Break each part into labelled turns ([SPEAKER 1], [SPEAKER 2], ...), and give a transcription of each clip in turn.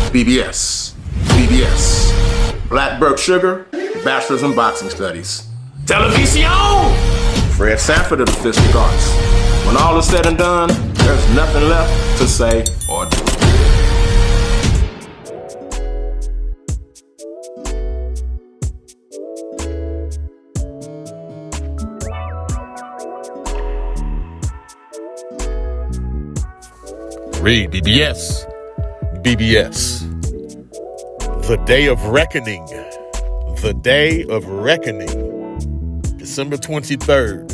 [SPEAKER 1] BBS. BBS. Blackberg Sugar, Bachelor's in Boxing Studies. Television! Fred Sanford of the Fistic Arts. When all is said and done, there's nothing left to say or do.
[SPEAKER 2] REED-BBS. BBS. The Day of Reckoning. The Day of Reckoning. December 23rd.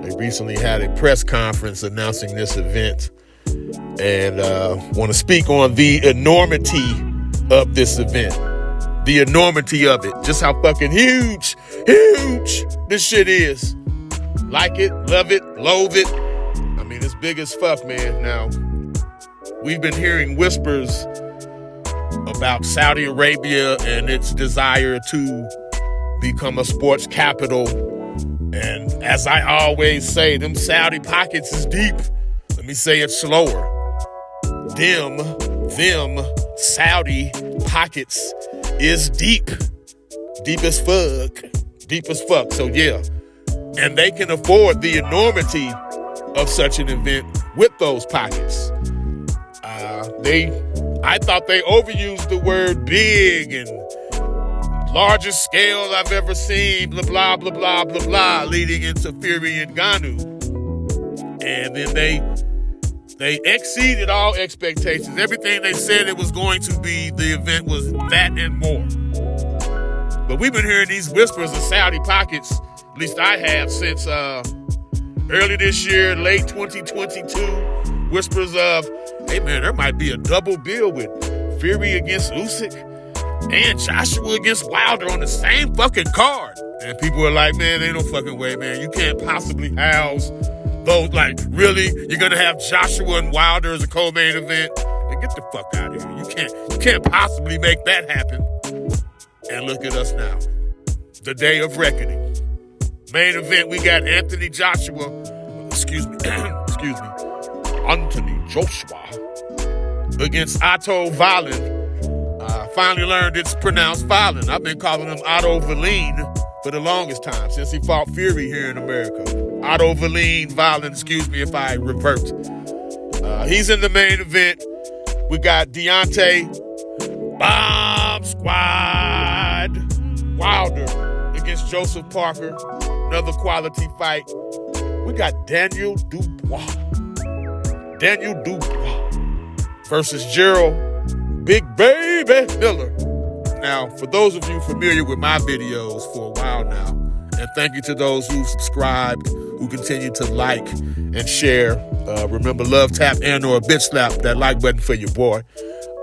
[SPEAKER 2] They recently had a press conference announcing this event. And want to speak on the enormity of this event. The enormity of it. Just how fucking huge this shit is. Like it, love it, loathe it. I mean, it's big as fuck, man. Now, we've been hearing whispers about Saudi Arabia and its desire to become a sports capital. And as I always say, them Saudi pockets is deep. Let me say it slower. Them Saudi pockets is deep. Deep as fuck. Deep as fuck. So yeah. And they can afford the enormity of such an event with those pockets. I thought they overused the word big and largest scale I've ever seen, blah, blah, blah, blah, blah, blah, leading into Fury and Ngannou. And then they exceeded all expectations. Everything they said it was going to be, the event was that and more. But we've been hearing these whispers of Saudi pockets, at least I have, since early this year, late 2022, whispers of, hey man, there might be a double bill with Fury against Usyk and Joshua against Wilder on the same fucking card. And people are like, man, ain't no fucking way, man. You can't possibly house those. Like, really? You're gonna have Joshua and Wilder as a co-main event? Man, get the fuck out of here. You can't possibly make that happen. And look at us now. The Day of Reckoning. Main event, we got AnthonyJoshua, AnthonyJoshua against Otto Wallin. Finally learned it's pronounced Wallin. I've been calling him Otto Wallin for the longest time, since he fought Fury here in America. Otto Wallin, excuse me if I revert. He's in the main event. We got Deontay, Bomb Squad, Wilder against Joseph Parker. Another quality fight. We got Daniel Dubois versus Jarrell Big Baby Miller. Now, for those of you familiar with my videos for a while now, and thank you to those who subscribed, who continue to like and share. Remember, love tap and or a bitch slap that like button for your boy.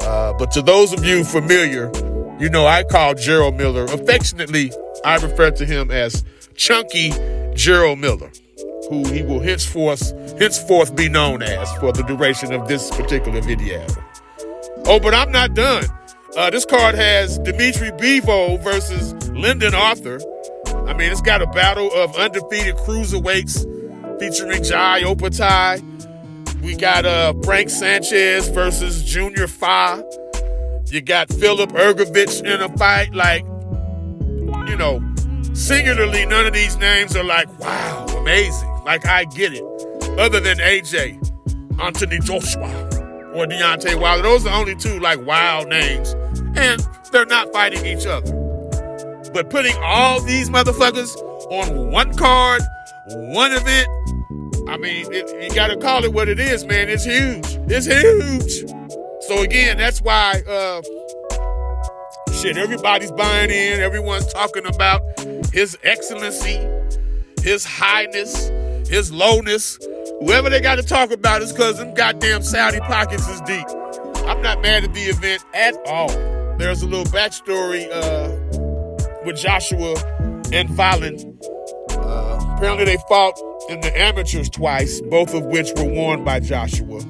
[SPEAKER 2] But to those of you familiar, you know I call Jarrell Miller, affectionately, I refer to him as Chunky Jarrell Miller, who he will henceforth be known as for the duration of this particular video. Oh, but I'm not done. This card has DMITRII Bivol versus Lyndon Arthur. I mean, it's got a battle of undefeated cruiserweights featuring Jai Opetaia. We got Frank Sanchez versus Junior Fa. You got Philip Ergovich in a fight. Like, you know, singularly, none of these names are like, wow, amazing. Like, I get it. Other than AJ, AnthonyJoshua, or DeontayWilder. Those are the only two, like, wild names. And they're not fighting each other. But putting all these motherfuckers on one card, one event, I mean, you got to call it what it is, man. It's huge. It's huge. So, again, that's why, everybody's buying in. Everyone's talking about His Excellency, His Highness, His Lowness. Whoever they got to talk about is because them goddamn Saudi pockets is deep. I'm not mad at the event at all. There's a little backstory with Joshua and Wallin. Apparently they fought in the amateurs twice, both of which were won by Joshua.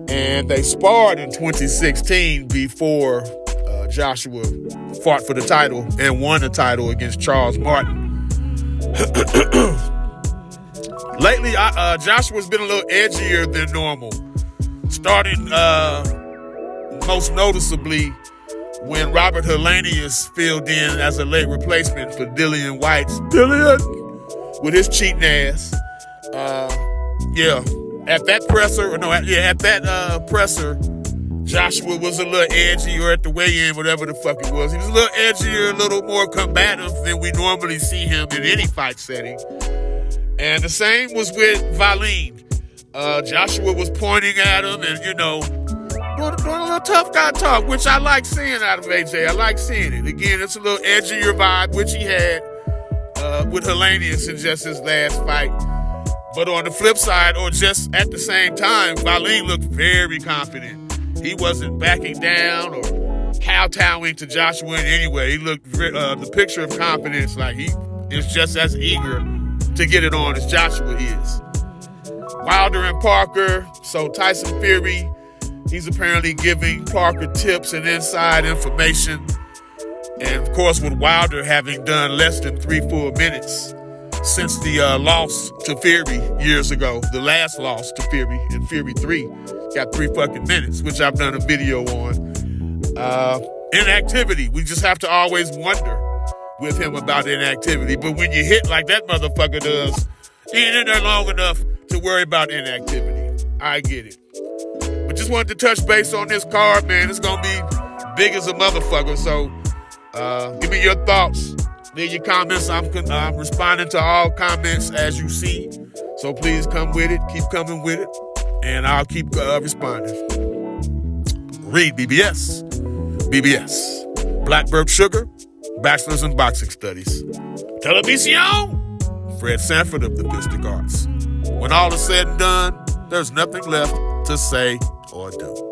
[SPEAKER 2] And they sparred in 2016 before Joshua fought for the title and won the title against Charles Martin. Lately, Joshua's been a little edgier than normal. Starting most noticeably when Robert Hellenius filled in as a late replacement for Dillian White's with his cheating ass. At that presser, Joshua was a little edgy, or at the weigh-in, whatever the fuck it was. He was a little edgier, a little more combative than we normally see him in any fight setting. And the same was with Valeen. Joshua was pointing at him and, doing a little tough guy talk, which I like seeing out of AJ. I like seeing it. Again, it's a little edgier vibe, which he had with Hellenius in just his last fight. But on the flip side, or just at the same time, Valeen looked very confident. He wasn't backing down or kowtowing to Joshua in any way. He looked the picture of confidence, like he is just as eager to get it on as Joshua is. Wilder and Parker, so Tyson Fury, he's apparently giving Parker tips and inside information. And of course, with Wilder having done less than 3 full minutes since the loss to Fury years ago, the last loss to Fury in Fury 3, got 3 fucking minutes, which I've done a video on. Inactivity, we just have to always wonder with him about inactivity. But when you hit like that motherfucker does, he ain't in there long enough to worry about inactivity. I get it. But just wanted to touch base on this card, man. It's gonna be big as a motherfucker. So give me your thoughts. Leave your comments. I'm responding to all comments as you see. So please come with it. Keep coming with it. And I'll keep responding. REED-BBS. BBS. Blackbird Sugar. Bachelor's in Boxing Studies. Televisión. Fred Sanford of the Mystic Arts. When all is said and done, there's nothing left to say or do.